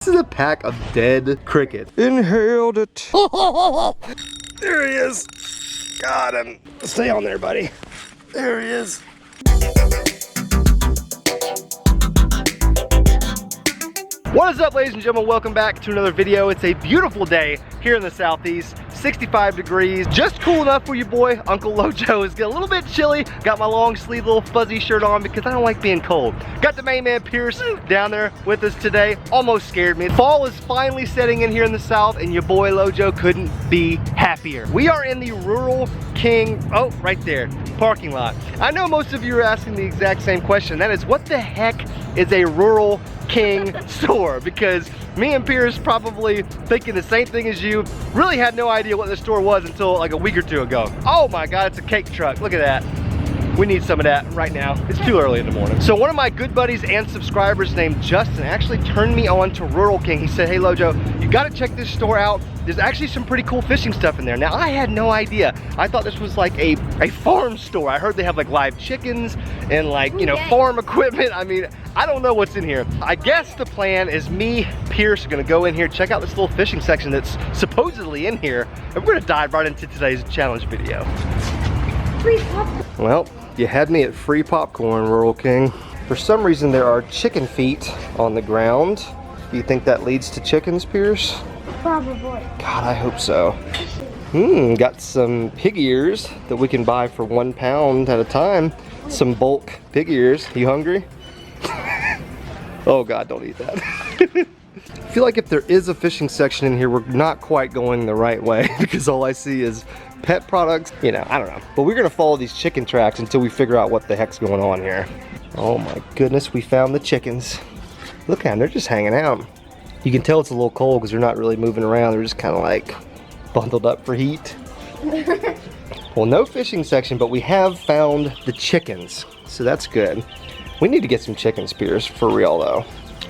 This is a pack of dead crickets. Inhaled it. There he is. Got him. Stay on there, buddy. There he is. What is up, ladies and gentlemen? Welcome back to another video. It's a beautiful day here in the southeast. 65 degrees, just cool enough for you, boy. Uncle Lojo is getting a little bit chilly. Got my long sleeve little fuzzy shirt on because I don't like being cold. Got the main man Pierce down there with us today. Almost scared me. Fall is finally setting in here in the south and your boy Lojo couldn't be happier. We are in the Rural King, oh, right there, parking lot. I know most of you are asking the exact same question. That is, what the heck is a Rural King store? Because me and Pierce, probably thinking the same thing as you, really had no idea what this store was until like a week or two ago. Oh my God, it's a cake truck. Look at that. We need some of that right now. It's too early in the morning. So one of my good buddies and subscribers named Justin actually turned me on to Rural King. He said, hey Lojo, you gotta check this store out. There's actually some pretty cool fishing stuff in there. Now, I had no idea. I thought this was like a farm store. I heard they have like live chickens and like, you know, farm equipment. I mean, I don't know what's in here. I guess the plan is me, Pierce, are gonna go in here, check out this little fishing section that's supposedly in here, and we're gonna dive right into today's challenge video. Free popcorn. Well, you had me at free popcorn, Rural King. For some reason, there are chicken feet on the ground. Do you think that leads to chickens, Pierce? Probably. God, I hope so. Got some pig ears that we can buy for £1 at a time. Some bulk pig ears. You hungry? Oh God, don't eat that. I feel like if there is a fishing section in here, we're not quite going the right way because all I see is pet products. You know, I don't know. But we're gonna follow these chicken tracks until we figure out what the heck's going on here. Oh my goodness, we found the chickens. Look at them, they're just hanging out. You can tell it's a little cold because they're not really moving around. They're just kind of like bundled up for heat. Well, no fishing section, but we have found the chickens. So that's good. We need to get some chicken spears for real though.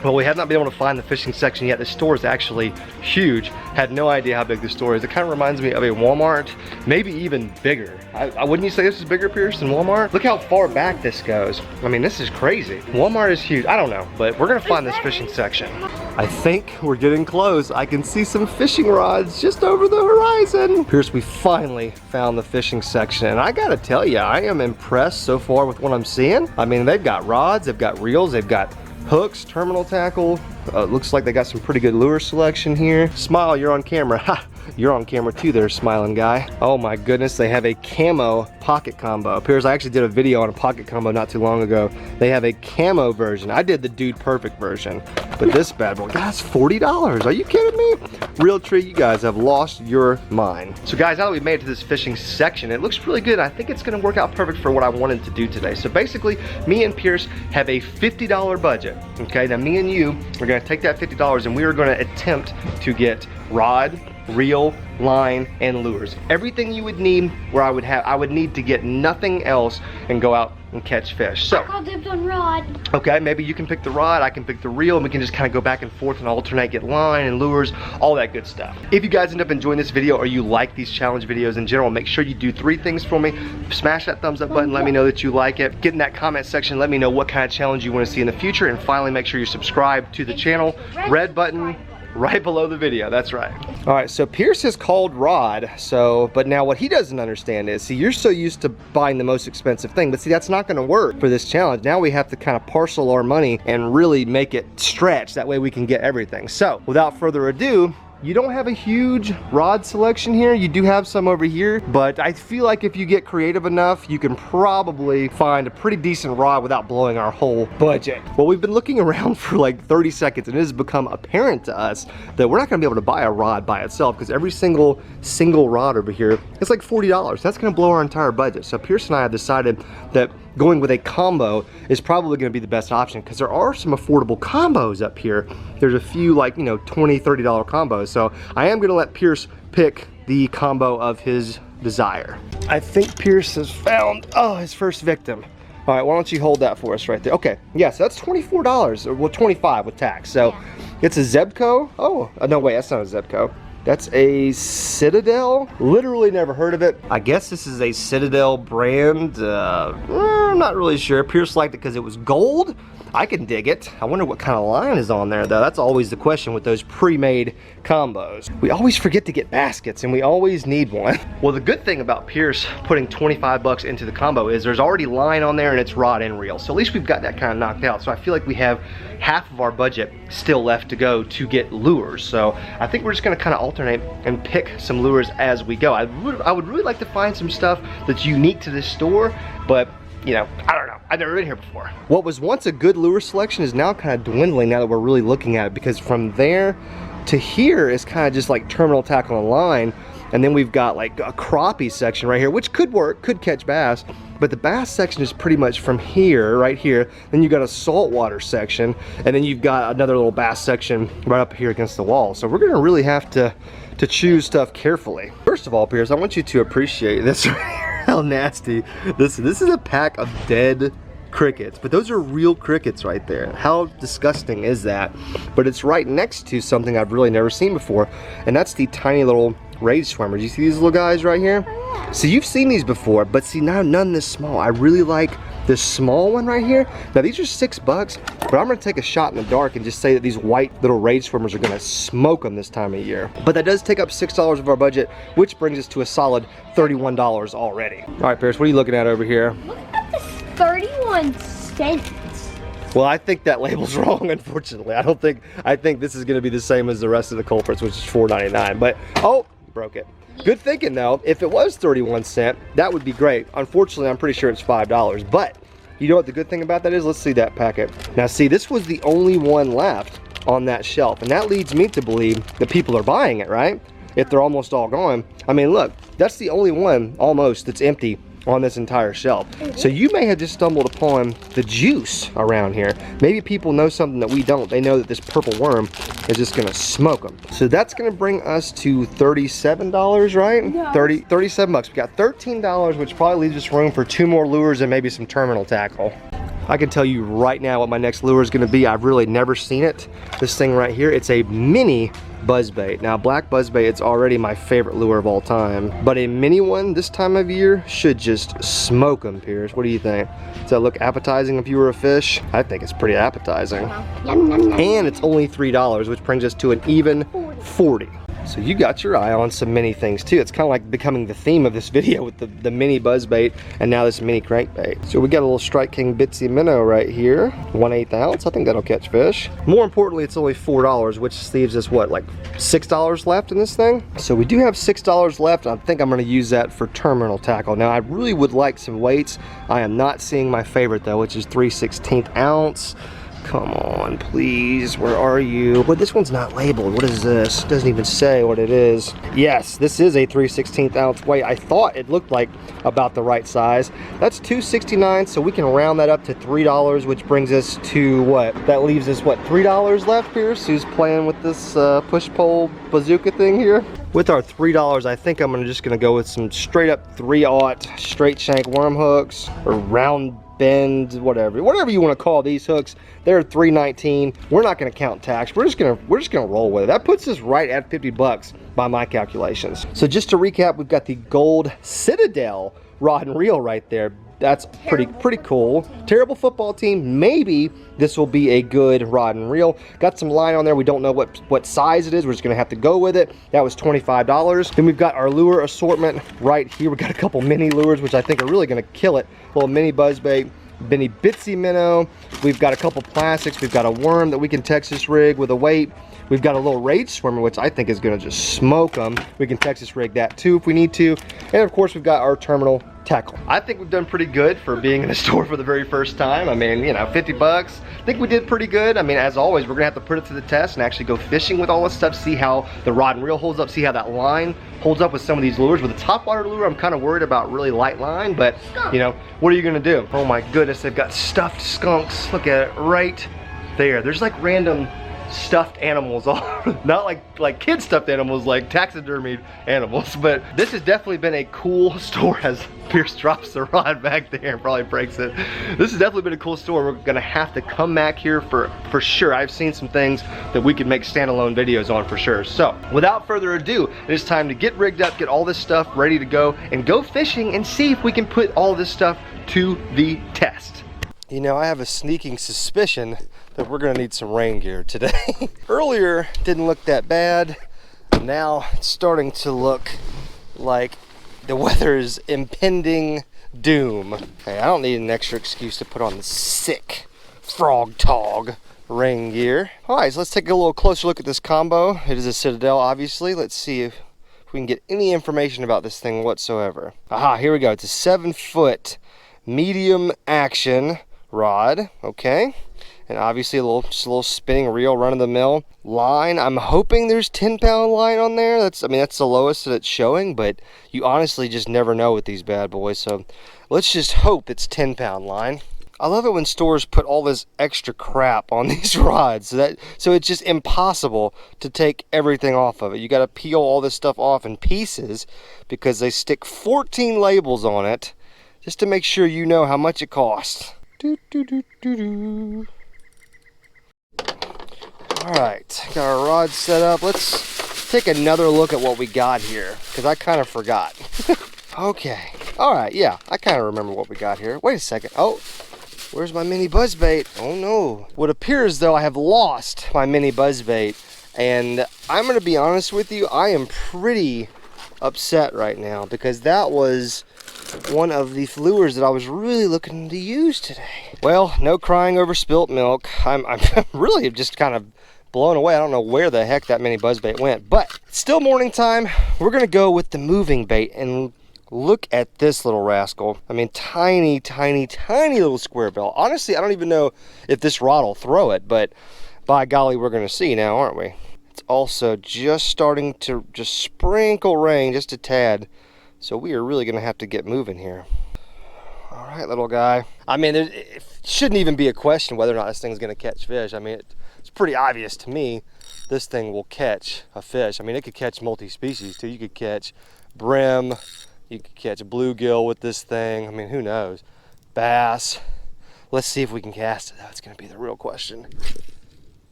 Well, we have not been able to find the fishing section yet. This store is actually huge. Had no idea how big the store is. It kind of reminds me of a Walmart, maybe even bigger. Wouldn't you say this is bigger, Pierce, than Walmart? Look how far back this goes. I mean, this is crazy. Walmart is huge. I don't know, but we're gonna find this fishing section. I think we're getting close. I can see some fishing rods just over the horizon. Pierce, we finally found the fishing section. And I gotta tell you, I am impressed so far with what I'm seeing. I mean, they've got rods, they've got reels, they've got hooks, terminal tackle. Looks like they got some pretty good lure selection here. Smile, you're on camera. Ha! You're on camera too there, smiling guy. Oh my goodness, they have a camo pocket combo. Pierce, I actually did a video on a pocket combo not too long ago. They have a camo version. I did the Dude Perfect version. But this bad boy, guys, $40. Are you kidding me? Real treat, you guys have lost your mind. So guys, now that we've made it to this fishing section, it looks really good. I think it's gonna work out perfect for what I wanted to do today. So basically, me and Pierce have a $50 budget. Okay, now me and you are gonna take that $50 and we are gonna attempt to get rod, reel, line, and lures. Everything you would need where I would need to get nothing else and go out and catch fish. So, I'll dip on rod. Okay, maybe you can pick the rod, I can pick the reel, and we can just kind of go back and forth and alternate, get line and lures, all that good stuff. If you guys end up enjoying this video or you like these challenge videos in general, make sure you do 3 things for me. Smash that thumbs up button, let me know that you like it. Get in that comment section, let me know what kind of challenge you want to see in the future, and finally make sure you subscribe to the channel. Red button right below the video, that's right. All right, so Pierce has called rod, but now what he doesn't understand is, see, you're so used to buying the most expensive thing, but see, that's not gonna work for this challenge. Now we have to kind of parcel our money and really make it stretch, that way we can get everything. So, without further ado, you don't have a huge rod selection here. You do have some over here, but I feel like if you get creative enough, you can probably find a pretty decent rod without blowing our whole budget. Well, we've been looking around for like 30 seconds and it has become apparent to us that we're not gonna be able to buy a rod by itself because every single rod over here is like $40. That's gonna blow our entire budget. So Pierce and I have decided that going with a combo is probably going to be the best option because there are some affordable combos up here. There's a few like, you know, $20, $30 combos. So I am going to let Pierce pick the combo of his desire. I think Pierce has found, his first victim. All right, why don't you hold that for us right there? Okay, yes, that's $24, or well, $25 with tax. So it's a Zebco. Oh, no, wait, that's not a Zebco. That's a Citadel. Literally never heard of it. I guess this is a Citadel brand. I'm not really sure. Pierce liked it because it was gold. I can dig it. I wonder what kind of line is on there though. That's always the question with those pre-made combos. We always forget to get baskets and we always need one. Well, the good thing about Pierce putting 25 bucks into the combo is there's already line on there and it's rod and reel. So at least we've got that kind of knocked out. So I feel like we have half of our budget still left to go to get lures. So I think we're just gonna kind of alternate and pick some lures as we go. I would really like to find some stuff that's unique to this store, but you know, I don't know. I've never been here before. What was once a good lure selection is now kind of dwindling now that we're really looking at it, because from there to here is kind of just like terminal tackle and line, and then we've got like a crappie section right here, which could work, could catch bass, but the bass section is pretty much from here, right here. Then you've got a saltwater section, and then you've got another little bass section right up here against the wall. So we're gonna really have to choose stuff carefully. First of all, Pierce, I want you to appreciate this right here. How nasty. This is a pack of dead crickets, but those are real crickets right there. How disgusting is that? But it's right next to something I've really never seen before, and that's the tiny little rage swimmers. You see these little guys right here? So you've seen these before, but see, now none this small. I really like this small one right here. Now these are $6, but I'm gonna take a shot in the dark and just say that these white little rage swimmers are gonna smoke them this time of year. But that does take up $6 of our budget, which brings us to a solid $31 already. All right, Pierce, what are you looking at over here? Look at this 31 cents. Well, I think that label's wrong, unfortunately. I think this is gonna be the same as the rest of the culprits, which is $4.99, but, oh, broke it. Good thinking though. If it was 31 cents, that would be great. Unfortunately, I'm pretty sure it's $5, but you know what the good thing about that is? Let's see that packet. Now see, this was the only one left on that shelf, and that leads me to believe that people are buying it, right? If they're almost all gone. I mean, look, that's the only one almost that's empty on this entire shelf. So you may have just stumbled upon the juice around here. Maybe people know something that we don't. They know that this purple worm is just gonna smoke them. So that's gonna bring us to $37, right? No. 37 bucks. We got $13, which probably leaves us room for 2 more lures and maybe some terminal tackle. I can tell you right now what my next lure is gonna be. I've really never seen it. This thing right here, it's a mini buzzbait. Now, black buzzbait, it's already my favorite lure of all time, but a mini one this time of year should just smoke them, Pierce. What do you think? Does that look appetizing if you were a fish? I think it's pretty appetizing. And it's only $3, which brings us to an even 40. So you got your eye on some mini things too. It's kind of like becoming the theme of this video with the mini buzzbait and now this mini crankbait. So we got a little Strike King Bitsy minnow right here, 1/8 ounce. I think that'll catch fish. More importantly, it's only $4, which leaves us what, like $6 left in this thing? So we do have $6 left. I think I'm gonna use that for terminal tackle. Now I really would like some weights. I am not seeing my favorite though, which is 3/16 ounce. Come on, please, where are you? Well, this one's not labeled. What is this? It doesn't even say what it is. Yes, this is a 3/16 ounce weight. I thought it looked like about the right size. That's $2.69, so we can round that up to $3, which brings us to what? That leaves us, what, $3 left, Pierce? Who's playing with this push-pole bazooka thing here? With our $3, I think I'm just gonna go with some straight up 3/0 straight shank worm hooks, or round bend, whatever you want to call these hooks. They're $3.19. We're not going to count tax. We're just gonna roll with it. That puts us right at 50 bucks by my calculations. So just to recap, we've got the gold Citadel rod and reel right there. That's pretty cool. Terrible football team. Maybe this will be a good rod and reel. Got some line on there. We don't know what size it is. We're just gonna have to go with it. That was $25. Then we've got our lure assortment right here. We got a couple mini lures, which I think are really gonna kill it. A little mini buzzbait, mini bitsy minnow. We've got a couple plastics. We've got a worm that we can Texas rig with a weight. We've got a little rage swimmer, which I think is gonna just smoke them. We can Texas rig that too if we need to. And of course, we've got our terminal tackle. I think we've done pretty good for being in the store for the very first time. I mean, you know, 50 bucks. I think we did pretty good. I mean, as always, we're gonna have to put it to the test and actually go fishing with all this stuff, see how the rod and reel holds up, see how that line holds up with some of these lures. With the topwater lure, I'm kind of worried about really light line, but you know, what are you gonna do? Oh my goodness, they've got stuffed skunks. Look at it right there. There's like random stuffed animals, all not like kid stuffed animals, like taxidermied animals, but this has definitely been a cool store. As Pierce drops the rod back there and probably breaks it, this has definitely been a cool store. We're gonna have to come back here for sure. I've seen some things that we could make standalone videos on for sure. So without further ado, it is time to get rigged up, get all this stuff ready to go, and go fishing and see if we can put all this stuff to the test. You know, I have a sneaking suspicion that we're gonna need some rain gear today. Earlier, didn't look that bad. Now, it's starting to look like the weather is impending doom. Hey, I don't need an extra excuse to put on the sick frog tog rain gear. All right, so let's take a little closer look at this combo. It is a Citadel, obviously. Let's see if we can get any information about this thing whatsoever. Aha, here we go. It's a 7-foot medium action rod, okay? And obviously just a little spinning reel, run-of-the-mill line. I'm hoping there's 10-pound line on there. That's the lowest that it's showing, but you honestly just never know with these bad boys. So let's just hope it's 10-pound line. I love it when stores put all this extra crap on these rods, so it's just impossible to take everything off of it. You got to peel all this stuff off in pieces because they stick 14 labels on it just to make sure you know how much it costs. All right, got our rod set up. Let's take another look at what we got here because I kind of forgot. Okay, all right, yeah, I kind of remember what we got here. Wait a second. Oh, where's my mini buzzbait? Oh no. What appears though, I have lost my mini buzzbait, and I'm gonna be honest with you, I am pretty upset right now because that was one of the lures that I was really looking to use today. Well, no crying over spilt milk. I'm really just kind of blown away. I don't know where the heck that mini buzzbait went, but it's still morning time. We're gonna go with the moving bait and look at this little rascal. I mean, tiny, tiny, tiny little square bill. Honestly, I don't even know if this rod will throw it, but by golly, we're gonna see now, aren't we? It's also just starting to just sprinkle rain just a tad. So we are really gonna have to get moving here. All right, little guy. I mean, it shouldn't even be a question whether or not this thing's gonna catch fish. I mean, it's pretty obvious to me this thing will catch a fish. I mean, it could catch multi-species too. You could catch brim, you could catch a bluegill with this thing. I mean, who knows? Bass. Let's see if we can cast it. That's gonna be the real question.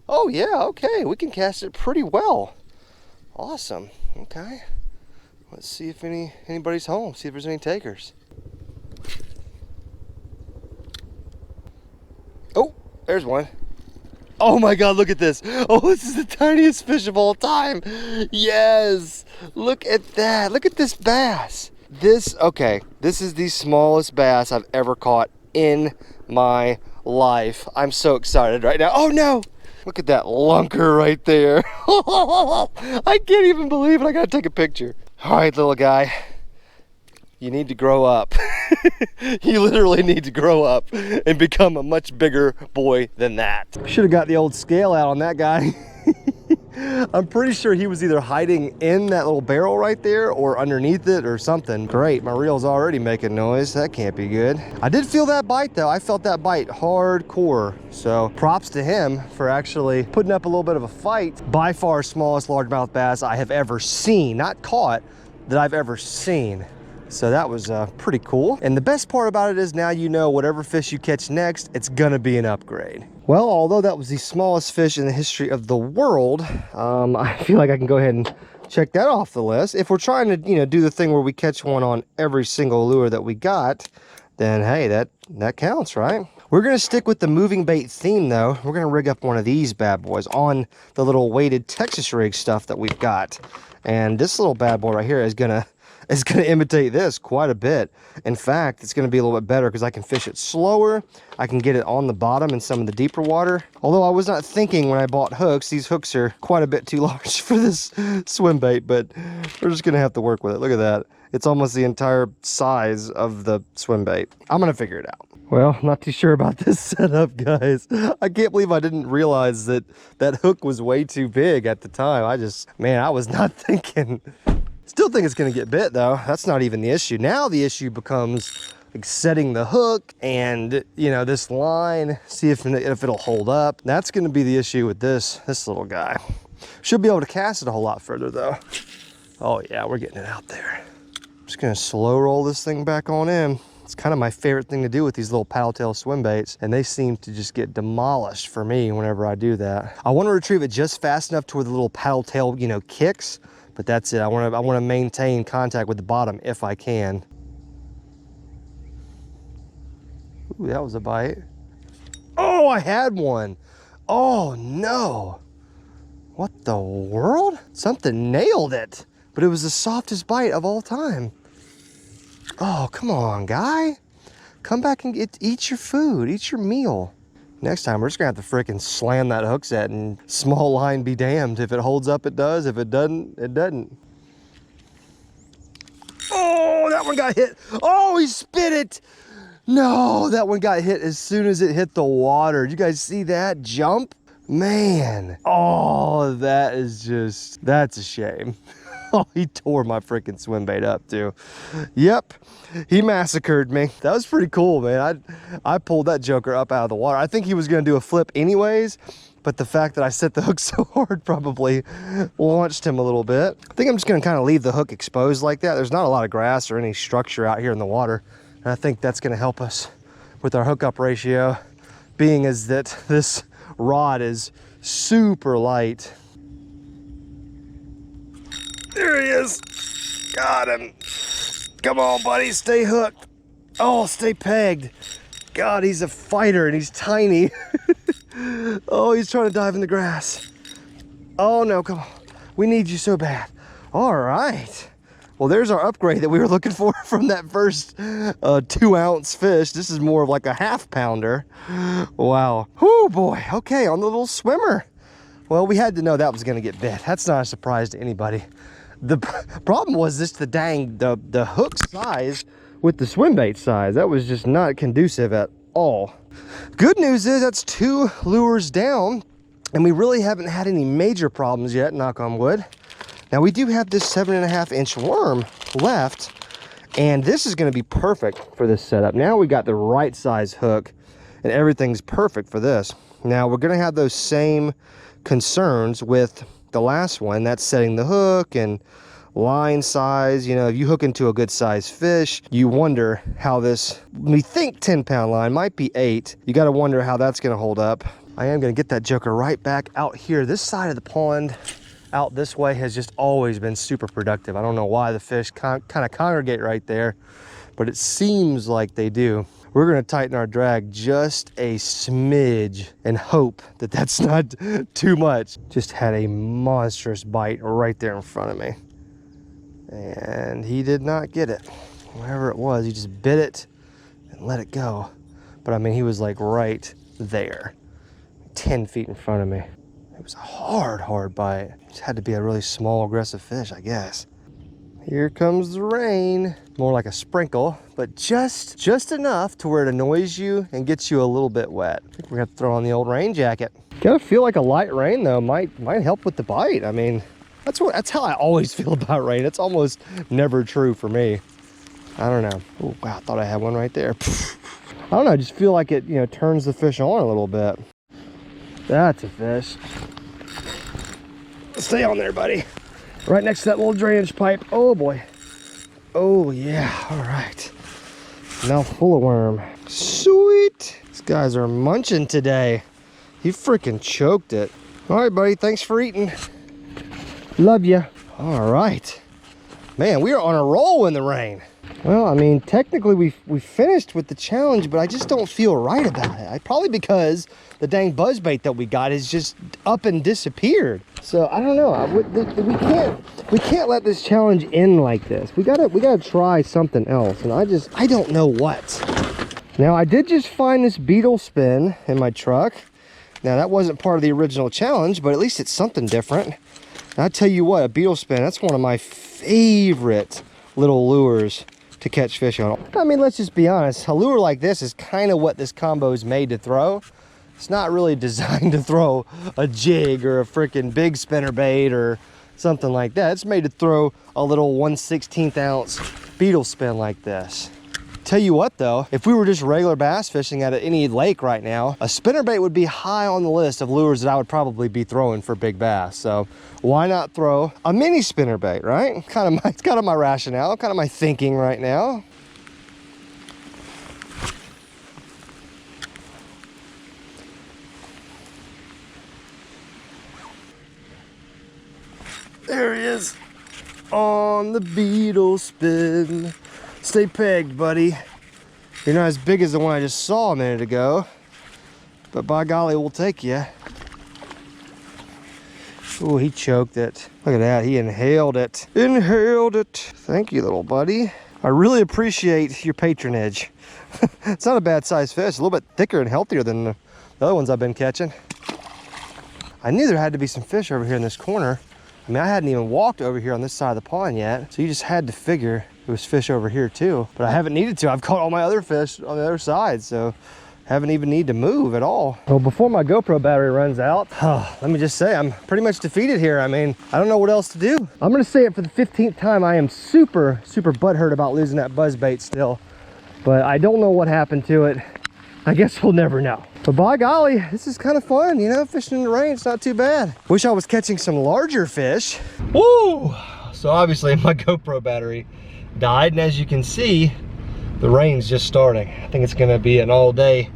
Oh yeah, okay, we can cast it pretty well. Awesome, okay. Let's see if anybody's home, see if there's any takers. Oh, there's one. Oh my God, look at this. Oh, this is the tiniest fish of all time. Yes, look at that. Look at this bass. This is the smallest bass I've ever caught in my life. I'm so excited right now. Oh no, look at that lunker right there. I can't even believe it. I gotta take a picture. All right, little guy, you need to grow up. You literally need to grow up and become a much bigger boy than that. Should have got the old scale out on that guy. I'm pretty sure he was either hiding in that little barrel right there or underneath it or something. Great, my reel's already making noise. That can't be good. I did feel that bite though. I felt that bite hardcore. So props to him for actually putting up a little bit of a fight. By far smallest largemouth bass I have ever seen, not caught, that I've ever seen. So that was pretty cool. And the best part about it is now you know whatever fish you catch next, it's gonna be an upgrade. Well, although that was the smallest fish in the history of the world, I feel like I can go ahead and check that off the list. If we're trying to, do the thing where we catch one on every single lure that we got, then hey, that counts, right? We're gonna stick with the moving bait theme though. We're gonna rig up one of these bad boys on the little weighted Texas rig stuff that we've got. And this little bad boy right here is gonna imitate this quite a bit. In fact, it's gonna be a little bit better because I can fish it slower. I can get it on the bottom in some of the deeper water. Although I was not thinking when I bought hooks, these hooks are quite a bit too large for this swim bait, but we're just gonna have to work with it. Look at that. It's almost the entire size of the swim bait. I'm gonna figure it out. Well, not too sure about this setup, guys. I can't believe I didn't realize that hook was way too big at the time. I was not thinking. Still think it's gonna get bit though. That's not even the issue. Now the issue becomes like setting the hook and this line, see if it'll hold up. That's gonna be the issue with this little guy. Should be able to cast it a whole lot further though. Oh yeah, we're getting it out there. I'm just gonna slow roll this thing back on in. It's kind of my favorite thing to do with these little paddle tail swim baits, and they seem to just get demolished for me whenever I do that. I want to retrieve it just fast enough to where the little paddle tail, kicks, but that's it. I want to maintain contact with the bottom if I can. Ooh, that was a bite. Oh, I had one. Oh no. What the world? Something nailed it. But it was the softest bite of all time. Oh, come on, guy. Come back and eat your food, eat your meal. Next time, we're just gonna have to frickin' slam that hook set and small line be damned. If it holds up, it does. If it doesn't, it doesn't. Oh, that one got hit. Oh, he spit it. No, that one got hit as soon as it hit the water. Did you guys see that jump? Man. Oh, that is just, that's a shame. Oh, he tore my freaking swim bait up too. Yep, he massacred me. That was pretty cool, man. I pulled that joker up out of the water. I think he was gonna do a flip anyways, but the fact that I set the hook so hard probably launched him a little bit. I think I'm just gonna kind of leave the hook exposed like that. There's not a lot of grass or any structure out here in the water. And I think that's gonna help us with our hookup ratio, being as that this rod is super light. There he is. Got him. Come on, buddy, stay hooked. Oh, stay pegged. God, he's a fighter and he's tiny. Oh, he's trying to dive in the grass. Oh no, come on. We need you so bad. All right. Well, there's our upgrade that we were looking for from that first 2-ounce fish. This is more of like a half-pounder. Wow. Whoo, boy. Okay, on the little swimmer. Well, we had to know that was gonna get bit. That's not a surprise to anybody. The problem was this, the hook size with the swim bait size. That was just not conducive at all. Good news is that's 2 lures down, and we really haven't had any major problems yet, knock on wood. Now we do have this 7.5-inch worm left, and this is gonna be perfect for this setup. Now we got the right size hook, and everything's perfect for this. Now we're gonna have those same concerns with the last one. That's setting the hook and line size. You know, if you hook into a good size fish, you wonder how this, we think 10-pound line, might be 8. You got to wonder how that's going to hold up. I am going to get that joker right back out here. This side of the pond out this way has just always been super productive. I don't know why the fish kind of congregate right there, but it seems like they do. We're gonna tighten our drag just a smidge and hope that that's not too much. Just had a monstrous bite right there in front of me. And he did not get it. Whatever it was, he just bit it and let it go. But I mean, he was like right there, 10 feet in front of me. It was a hard bite. Just had to be a really small, aggressive fish, I guess. Here comes the rain. More like a sprinkle, but just enough to where it annoys you and gets you a little bit wet. I think we're gonna have to throw on the old rain jacket. Gotta feel like a light rain though might help with the bite. I mean, that's how I always feel about rain. It's almost never true for me. I don't know. Oh wow, I thought I had one right there. I don't know, I just feel like it, you know, turns the fish on a little bit. That's a fish. Stay on there, buddy. Right next to that little drainage pipe. Oh boy. Oh yeah, all right. Now full of worm. Sweet. These guys are munching today. He freaking choked it. All right, buddy, thanks for eating. Love you. All right. Man, we are on a roll in the rain. Well, I mean, technically we finished with the challenge, but I just don't feel right about it. Probably because the dang buzzbait that we got is just up and disappeared. So I don't know. We can't let this challenge end like this. We gotta try something else, and I don't know what. Now I did just find this beetle spin in my truck. Now that wasn't part of the original challenge, but at least it's something different. And I tell you what, a beetle spin, that's one of my favorite little lures to catch fish on. I mean, let's just be honest, a lure like this is kind of what this combo is made to throw. It's not really designed to throw a jig or a freaking big spinner bait or something like that. It's made to throw a little 1/16 ounce beetle spin like this. Tell you what though, if we were just regular bass fishing at any lake right now, a spinnerbait would be high on the list of lures that I would probably be throwing for big bass. So why not throw a mini spinnerbait, right? It's kind of my rationale, kind of my thinking right now. There he is on the beetle spin. Stay pegged, buddy. You're not as big as the one I just saw a minute ago, but by golly, we'll take you. Oh, he choked it. Look at that, he inhaled it. Inhaled it. Thank you, little buddy. I really appreciate your patronage. It's not a bad sized fish, a little bit thicker and healthier than the other ones I've been catching. I knew there had to be some fish over here in this corner. I mean, I hadn't even walked over here on this side of the pond yet, so you just had to figure there was fish over here too. But I haven't needed to. I've caught all my other fish on the other side, so haven't even need to move at all. Well, before my GoPro battery runs out, let me just say I'm pretty much defeated here. I mean, I don't know what else to do. I'm gonna say it for the 15th time. I am super butthurt about losing that buzzbait still, but I don't know what happened to it. I guess we'll never know. But by golly, this is kind of fun, you know, fishing in the rain, it's not too bad. Wish I was catching some larger fish. Woo! So obviously my GoPro battery died, and as you can see, the rain's just starting. I think it's gonna be an all day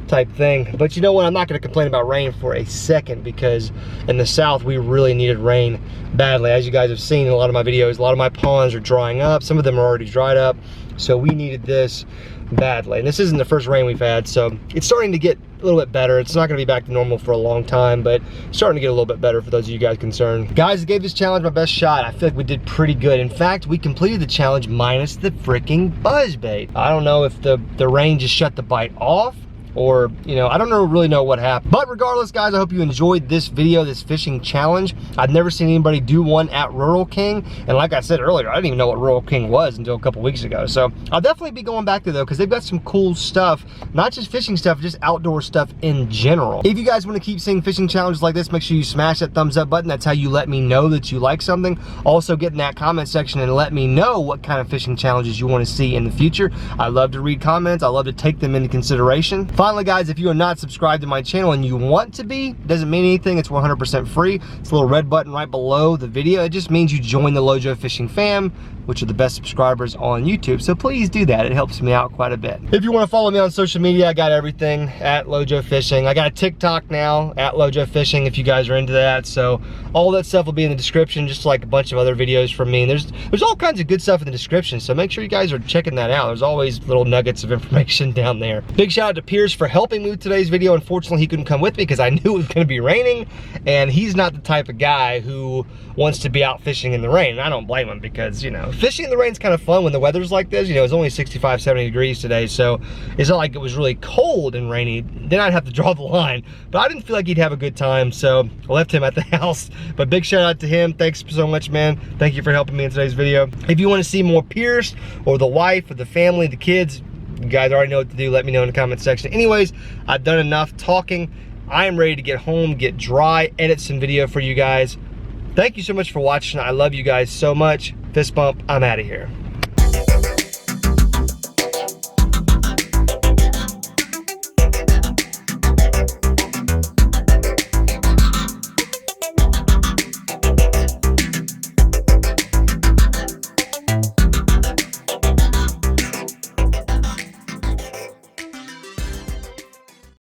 type thing. But you know what, I'm not gonna complain about rain for a second, because in the south we really needed rain badly. As you guys have seen in a lot of my videos, a lot of my ponds are drying up. Some of them are already dried up. So we needed this badly. And this isn't the first rain we've had, so it's starting to get a little bit better. It's not gonna be back to normal for a long time, but it's starting to get a little bit better for those of you guys concerned. Guys, I gave this challenge my best shot. I feel like we did pretty good. In fact, we completed the challenge minus the freaking buzzbait. I don't know if the rain just shut the bite off, or, you know, I don't really know what happened. But regardless, guys, I hope you enjoyed this video, this fishing challenge. I've never seen anybody do one at Rural King, and like I said earlier, I didn't even know what Rural King was until a couple weeks ago. So I'll definitely be going back there though, because they've got some cool stuff, not just fishing stuff, just outdoor stuff in general. If you guys want to keep seeing fishing challenges like this, make sure you smash that thumbs up button. That's how you let me know that you like something. Also, get in that comment section and let me know what kind of fishing challenges you want to see in the future. I love to read comments. I love to take them into consideration. Finally, guys, if you are not subscribed to my channel and you want to be, doesn't mean anything. It's 100% free. It's a little red button right below the video. It just means you join the Lojo Fishing fam, which are the best subscribers on YouTube. So please do that. It helps me out quite a bit. If you want to follow me on social media, I got everything at Lojo Fishing. I got a TikTok now at Lojo Fishing if you guys are into that. So all that stuff will be in the description, just like a bunch of other videos from me. And there's all kinds of good stuff in the description. So make sure you guys are checking that out. There's always little nuggets of information down there. Big shout out to Piers for helping me with today's video. Unfortunately, he couldn't come with me because I knew it was going to be raining, and he's not the type of guy who wants to be out fishing in the rain. And I don't blame him, because, you know, fishing in the rain is kind of fun when the weather's like this. You know, it's only 65, 70 degrees today, so it's not like it was really cold and rainy. Then I'd have to draw the line, but I didn't feel like he'd have a good time, so I left him at the house. But big shout out to him. Thanks so much, man. Thank you for helping me in today's video. If you want to see more Pierce, or the wife, or the family, the kids, you guys already know what to do. Let me know in the comment section. Anyways, I've done enough talking. I am ready to get home, get dry, edit some video for you guys. Thank you so much for watching. I love you guys so much. Fist bump. I'm out of here.